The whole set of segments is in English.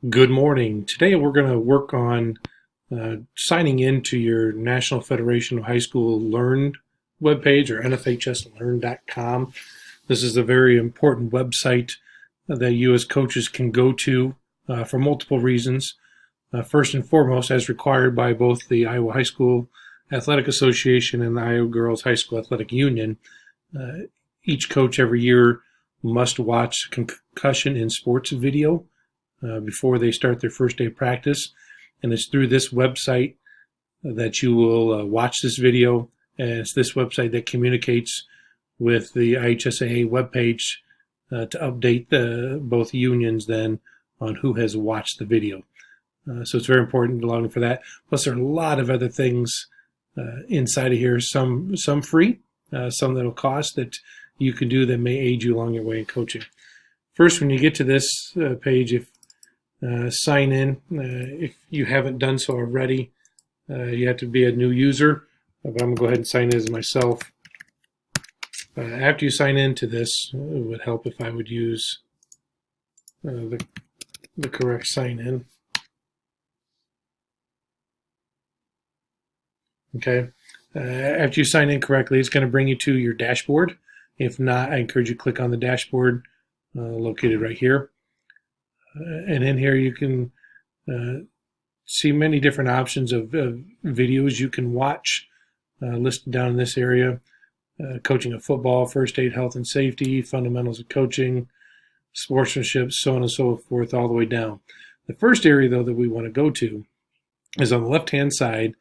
Good morning. Today we're going to work on signing into your National Federation of High School Learn webpage, or NFHSLearn.com. This is a very important website that you as coaches can go to for multiple reasons. First and foremost, as required by both the Iowa High School Athletic Association and the Iowa Girls High School Athletic Union, each coach every year must watch concussion in sports video before they start their first day of practice. And it's through this website that you will watch this video. And it's this website that communicates with the IHSAA webpage to update both unions then on who has watched the video. So it's very important to log in for that. Plus, there are a lot of other things inside of here, some free, some that'll cost that you can do that may aid you along your way in coaching. First, when you get to this page, if sign in. If you haven't done so already, you have to be a new user. But I'm going to go ahead and sign in as myself. After you sign into this, it would help if I would use the correct sign in. Okay. After you sign in correctly, it's going to bring you to your dashboard. If not, I encourage you to click on the dashboard located right here. And in here you can see many different options of videos you can watch listed down in this area. Coaching of football, first aid, health and safety, fundamentals of coaching, sportsmanship, so on and so forth, all the way down. The first area, though, that we want to go to is on the left-hand side,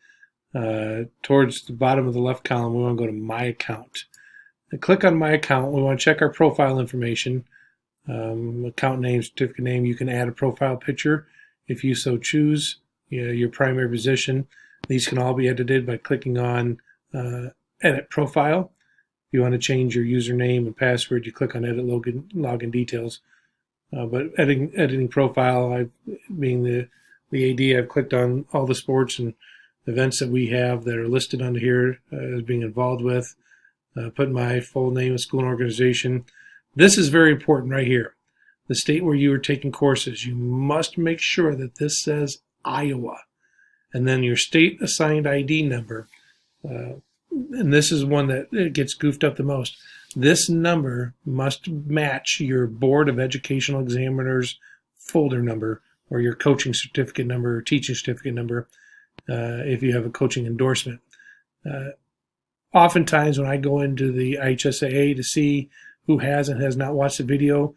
towards the bottom of the left column. We want to go to My Account. And click on My Account. We want to check our profile information. Account name, certificate name. You can add a profile picture if you so choose. Your primary position. These can all be edited by clicking on Edit Profile. If you want to change your username and password, you click on Edit Login Details. But editing profile, being the AD, I've clicked on all the sports and events that we have that are listed under here as being involved with. Put my full name of school and organization. This is very important right here. The state where you are taking courses, you must make sure that this says Iowa. And then your state assigned ID number. And this is one that gets goofed up the most. This number must match your Board of Educational Examiners folder number, or your coaching certificate number, or teaching certificate number, if you have a coaching endorsement. Oftentimes when I go into the IHSAA to see who has and has not watched the video,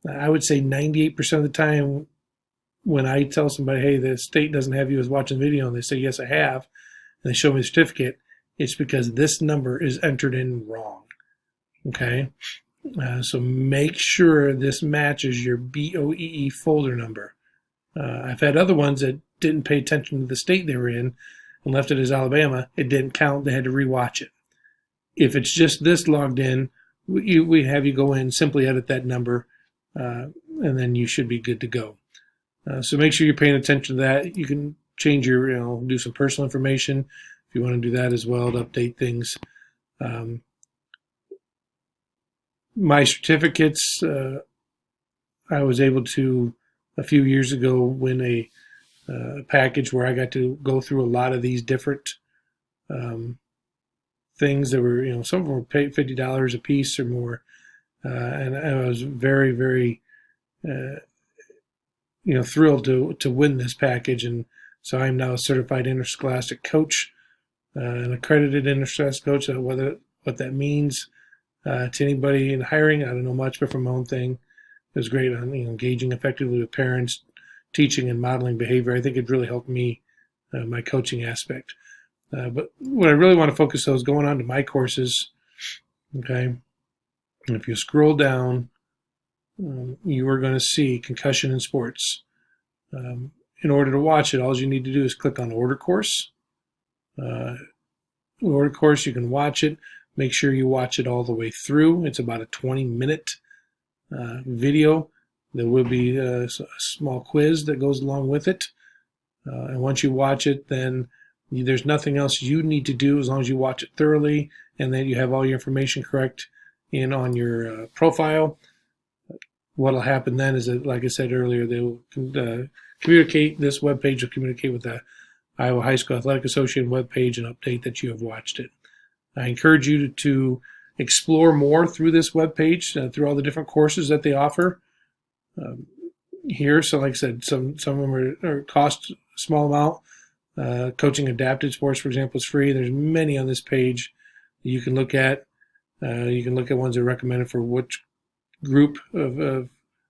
I would say 98% of the time when I tell somebody, hey, the state doesn't have you as watching the video, and they say, yes, I have, and they show me the certificate, it's because this number is entered in wrong. Okay? So make sure this matches your BOEE folder number. I've had other ones that didn't pay attention to the state they were in and left it as Alabama. It didn't count. They had to rewatch it. If it's just this logged in, we have you go in, simply edit that number, and then you should be good to go. So make sure you're paying attention to that. You can change your, do some personal information if you want to do that as well to update things. My certificates, I was able to, a few years ago, win a package where I got to go through a lot of these different things that were, some of them were paid $50 a piece or more. And I was very, very, thrilled to win this package. And so I'm now a certified interscholastic coach, an accredited interscholastic coach. What that means to anybody in hiring, I don't know much, but from my own thing, it was great on engaging effectively with parents, teaching and modeling behavior. I think it really helped me, my coaching aspect. But what I really want to focus on is going on to my courses. Okay. And if you scroll down, you are going to see concussion in sports. In order to watch it, all you need to do is click on Order Course. Order Course, you can watch it. Make sure you watch it all the way through. It's about a 20-minute video. There will be a small quiz that goes along with it. And once you watch it, then there's nothing else you need to do as long as you watch it thoroughly and then you have all your information correct on your profile. what will happen then is that, like I said earlier, they will communicate. This webpage will communicate with the Iowa High School Athletic Association webpage and update that you have watched it. I encourage you to explore more through this webpage, through all the different courses that they offer here. So like I said, some of them are cost a small amount. Coaching adapted sports, for example, is free. There's many on this page you can look at. You can look at ones that are recommended for which group of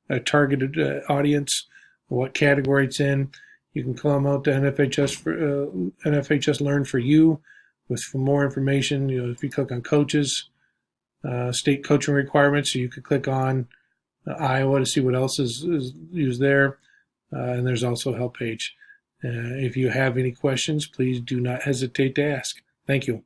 a targeted audience, what category it's in. You can come out to NFHS Learn for you for more information. If you click on coaches, state coaching requirements, so you could click on Iowa to see what else is used there. And there's also a help page. If you have any questions, please do not hesitate to ask. Thank you.